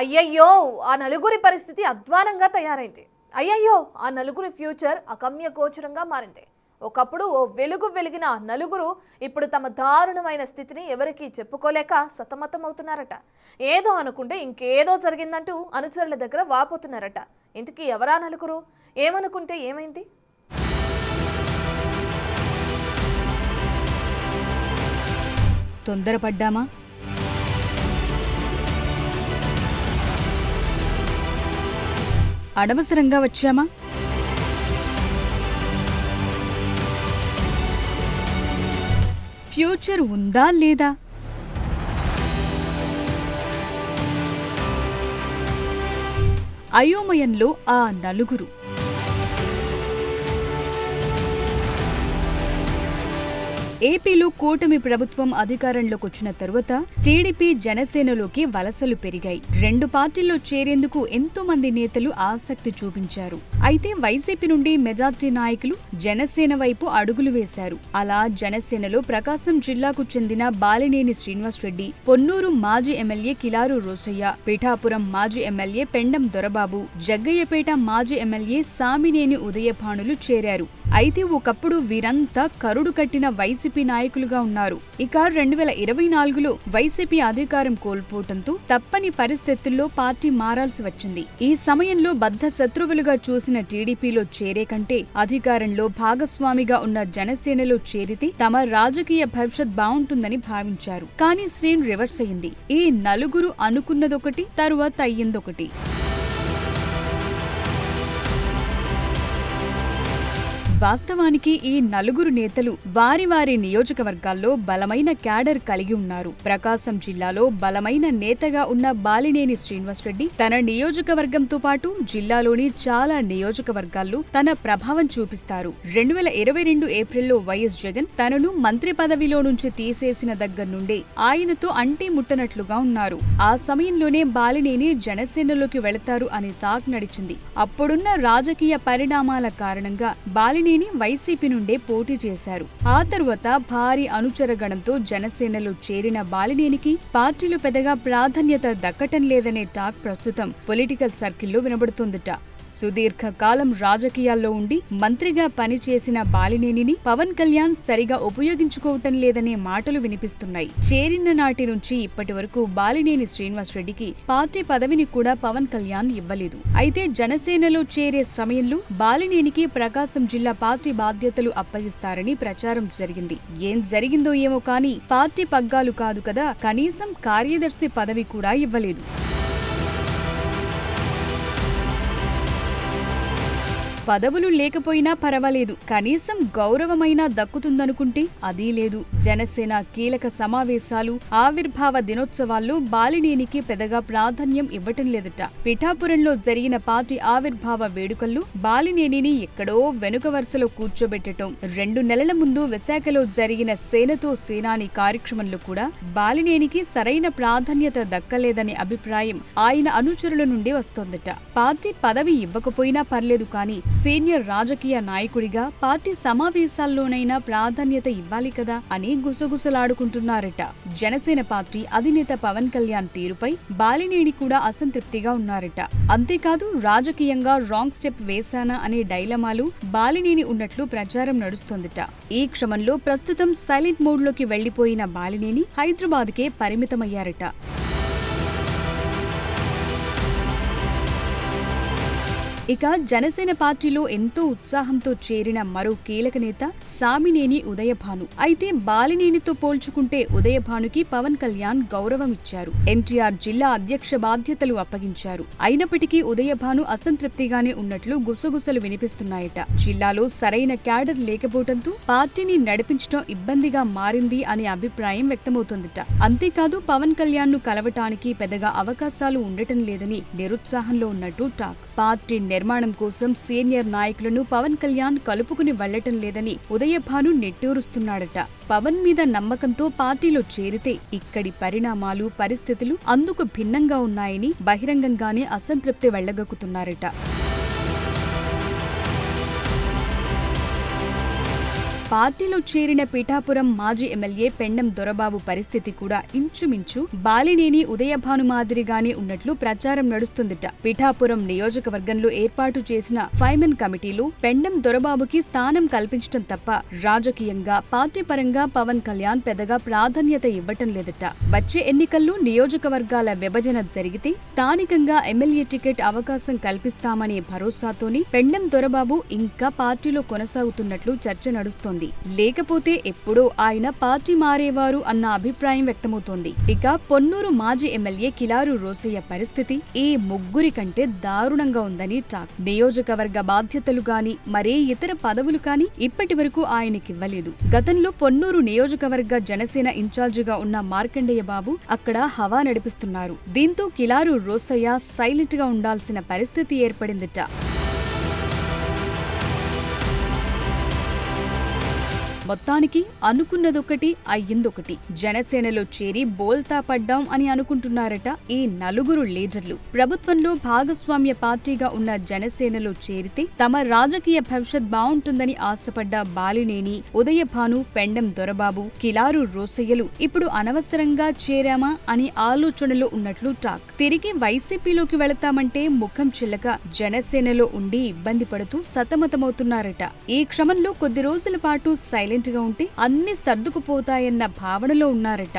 అయ్యయ్యో ఆ నలుగురి పరిస్థితి అధ్వానంగా తయారైంది. అయ్యయ్యో ఆ నలుగురి ఫ్యూచర్ అగమ్య గోచరంగా మారింది. ఒకప్పుడు ఓ వెలుగు వెలిగిన నలుగురు ఇప్పుడు తమ దారుణమైన స్థితిని ఎవరికీ చెప్పుకోలేక సతమతమవుతున్నారట. ఏదో అనుకుంటే ఇంకేదో జరిగిందంటూ అనుచరుల దగ్గర వాపోతున్నారట. ఇంతకీ ఎవరా నలుగురు? ఏమనుకుంటే ఏమైంది? తొందరపడ్డామా? అనవసరంగా వచ్చామా? ఫ్యూచర్ ఉందా లేదా? అయోమయంలో ఆ నలుగురు. ఏపీలో కూటమి ప్రభుత్వం అధికారంలోకొచ్చిన తరువాత టీడీపీ జనసేనలోకి వలసలు పెరిగాయి. రెండు పార్టీల్లో చేరేందుకు ఎంతో మంది నేతలు ఆసక్తి చూపించారు. అయితే వైసీపీ నుండి మెజార్టీ నాయకులు జనసేన వైపు అడుగులు వేశారు. అలా జనసేనలో ప్రకాశం జిల్లాకు చెందిన బాలినేని శ్రీనివాసరెడ్డి, పొన్నూరు మాజీ ఎమ్మెల్యే కిలారు రోసయ్య, పిఠాపురం మాజీ ఎమ్మెల్యే పెండం దొరబాబు, జగ్గయ్యపేట మాజీ ఎమ్మెల్యే సామినేని ఉదయభానులు చేరారు. అయితే ఒకప్పుడు వీరంతా కరుడు కట్టిన వైసీపీ నాయకులుగా ఉన్నారు. ఇక 2024లో వైసీపీ అధికారం కోల్పోవటంతో తప్పని పరిస్థితుల్లో పార్టీ మారాల్సి వచ్చింది. ఈ సమయంలో బద్ధ శత్రువులుగా చూసిన టీడీపీలో చేరే కంటే అధికారంలో భాగస్వామిగా ఉన్న జనసేనలో చేరితే తమ రాజకీయ భవిష్యత్ బావుంటుందని భావించారు. కానీ సీన్ రివర్స్ అయింది. ఈ నలుగురు అనుకున్నదొకటి, తరువాత అయ్యిందొకటి. వాస్తవానికి ఈ నలుగురు నేతలు వారి వారి నియోజకవర్గాల్లో బలమైన క్యాడర్ కలిగి ఉన్నారు. ప్రకాశం జిల్లాలో బలమైన నేతగా ఉన్న బాలినేని శ్రీనివాసరెడ్డి తన నియోజకవర్గంతో పాటు జిల్లాలోని చాలా నియోజకవర్గాల్లో తన ప్రభావం చూపిస్తారు. 2022 ఏప్రిల్లో వైఎస్ జగన్ తనను మంత్రి పదవిలో నుంచి తీసేసిన దగ్గర నుండే ఆయనతో అంటి ముట్టనట్లుగా ఉన్నారు. ఆ సమయంలోనే బాలినేని జనసేనలోకి వెళతారు అనే టాక్ నడిచింది. అప్పుడున్న రాజకీయ పరిణామాల కారణంగా బాలినేని వైసీపీ నుండే పోటీ చేశారు. ఆ తరువాత భారీ అనుచరగణంతో జనసేనలో చేరిన బాలినేనికి పార్టీలో పెద్దగా ప్రాధాన్యత దక్కటం లేదనే టాక్ ప్రస్తుతం పొలిటికల్ సర్కిల్లో వినబడుతోందట. సుదీర్ఘకాలం రాజకీయాల్లో ఉండి మంత్రిగా పనిచేసిన బాలినేనిని పవన్ కళ్యాణ్ సరిగా ఉపయోగించుకోవటం లేదనే మాటలు వినిపిస్తున్నాయి. చేరిన నాటి నుంచి ఇప్పటి వరకు బాలినేని శ్రీనివాసరెడ్డికి పార్టీ పదవిని కూడా పవన్ కళ్యాణ్ ఇవ్వలేదు. అయితే జనసేనలో చేరే సమయంలో బాలినేనికి ప్రకాశం జిల్లా పార్టీ బాధ్యతలు అప్పగిస్తారని ప్రచారం జరిగింది. ఏం జరిగిందో ఏమో కానీ పార్టీ పగ్గాలు కాదు కదా, కనీసం కార్యదర్శి పదవి కూడా ఇవ్వలేదు. పదవులు లేకపోయినా పర్వాలేదు, కనీసం గౌరవమైనా దక్కుతుందనుకుంటే అదీ లేదు. జనసేన కీలక సమావేశాలు, ఆవిర్భావ దినోత్సవాల్లో బాలినేనికి పెద్దగా ప్రాధాన్యం ఇవ్వటం లేదట. పిఠాపురంలో జరిగిన పార్టీ ఆవిర్భావ వేడుకల్లో బాలినేనిని ఎక్కడో వెనుక వరుసలో కూర్చోబెట్టడం, 2 నెలల ముందు విశాఖలో జరిగిన సేనతో సేనాని కార్యక్రమంలో కూడా బాలినేనికి సరైన ప్రాధాన్యత దక్కలేదనే అభిప్రాయం ఆయన అనుచరుల నుండి వస్తోందట. పార్టీ పదవి ఇవ్వకపోయినా పర్లేదు కానీ సీనియర్ రాజకీయ నాయకుడిగా పార్టీ సమావేశాల్లోనైనా ప్రాధాన్యత ఇవ్వాలి కదా అని గుసగుసలాడుకుంటున్నారట. జనసేన పార్టీ అధినేత పవన్ కళ్యాణ్ తీరుపై బాలినేని కూడా అసంతృప్తిగా ఉన్నారట. అంతేకాదు రాజకీయంగా రాంగ్ స్టెప్ వేశానా అనే డైలమాలు బాలినేని ఉన్నట్లు ప్రచారం నడుస్తోందట. ఈ క్రమంలో ప్రస్తుతం సైలెంట్ మోడ్లోకి వెళ్లిపోయిన బాలినేని హైదరాబాద్కే పరిమితమయ్యారట. ఇక జనసేన పార్టీలో ఎంతో ఉత్సాహంతో చేరిన మరో కీలక నేత సామినేని ఉదయభాను. అయితే బాలినేనితో పోల్చుకుంటే ఉదయభానుకి పవన్ కళ్యాణ్ గౌరవం ఇచ్చారు. ఎన్టీఆర్ జిల్లా అధ్యక్ష బాధ్యతలు అప్పగించారు. అయినప్పటికీ ఉదయభాను అసంతృప్తిగానే ఉన్నట్లు గుసగుసలు వినిపిస్తున్నాయట. జిల్లాలో సరైన క్యాడర్ లేకపోవడంతో పార్టీని నడిపించడం ఇబ్బందిగా మారింది అనే అభిప్రాయం వ్యక్తమవుతోందట. అంతేకాదు పవన్ కళ్యాణ్ ను కలవటానికి పెద్దగా అవకాశాలు ఉండటం లేదని నిరుత్సాహంలో ఉన్నట్టు టాక్. పార్టీ నిర్మాణం కోసం సీనియర్ నాయకులను పవన్ కళ్యాణ్ కలుపుకుని వెళ్లటం లేదని ఉదయభాను నెట్టూరుస్తున్నాడట. పవన్ మీద నమ్మకంతో పార్టీలో చేరితే ఇక్కడి పరిణామాలు, పరిస్థితులు అందుకు భిన్నంగా ఉన్నాయని బహిరంగంగానే అసంతృప్తి వెళ్లగక్కుతున్నారట. పార్టీలో చేరిన పిఠాపురం మాజీ ఎమ్మెల్యే పెండం దొరబాబు పరిస్థితి కూడా ఇంచుమించు బాలినేని ఉదయభాను మాదిరిగానే ఉన్నట్లు ప్రచారం నడుస్తుందిట. పిఠాపురం నియోజకవర్గంలో ఏర్పాటు చేసిన ఫైమెన్ కమిటీలు పెండం దొరబాబుకి స్థానం కల్పించడం తప్ప రాజకీయంగా పార్టీ పరంగా పవన్ కళ్యాణ్ పెద్దగా ప్రాధాన్యత ఇవ్వటం లేదట. వచ్చే ఎన్నికల్లో నియోజకవర్గాల విభజన జరిగితే స్థానికంగా ఎమ్మెల్యే టికెట్ అవకాశం కల్పిస్తామనే భరోసాతోని పెండం దొరబాబు ఇంకా పార్టీలో కొనసాగుతున్నట్లు చర్చ నడుస్తోంది. లేకపోతే ఎప్పుడో ఆయన పార్టీ మారేవారు అన్న అభిప్రాయం వ్యక్తమవుతోంది. ఇక పొన్నూరు మాజీ ఎమ్మెల్యే కిలారు రోసయ్య పరిస్థితి ఈ ముగ్గురి కంటే దారుణంగా ఉందని టాక్. నియోజకవర్గ బాధ్యతలు గాని మరే ఇతర పదవులు కాని ఇప్పటి వరకు ఆయనకివ్వలేదు. గతంలో పొన్నూరు నియోజకవర్గ జనసేన ఇన్ఛార్జిగా ఉన్న మార్కండేయ బాబు అక్కడ హవా నడిపిస్తున్నారు. దీంతో కిలారు రోసయ్య సైలెంట్ గా ఉండాల్సిన పరిస్థితి ఏర్పడిందిట. మొత్తానికి అనుకున్నదొకటి అయ్యిందొకటి. జనసేనలో చేరి బోల్తా పడ్డాం అని అనుకుంటున్నారట ఈ నలుగురు లీడర్లు. ప్రభుత్వంలో భాగస్వామ్య పార్టీగా ఉన్న జనసేనలో చేరితే తమ రాజకీయ భవిష్యత్ బావుంటుందని ఆశపడ్డ బాలినేని, ఉదయభాను, పెండం దొరబాబు, కిలారు రోసయ్యలు ఇప్పుడు అనవసరంగా చేరామా అని ఆలోచనలో ఉన్నట్లు టాక్. తిరిగి వైసీపీలోకి వెళతామంటే ముఖం చిల్లక జనసేనలో ఉండి ఇబ్బంది పడుతూ సతమతమవుతున్నారట. ఈ క్రమంలో కొద్ది రోజుల పాటు సైలెంట్ గా ఉంటే అన్ని సర్దుకుపోతాయన్న భావనలో ఉన్నారట.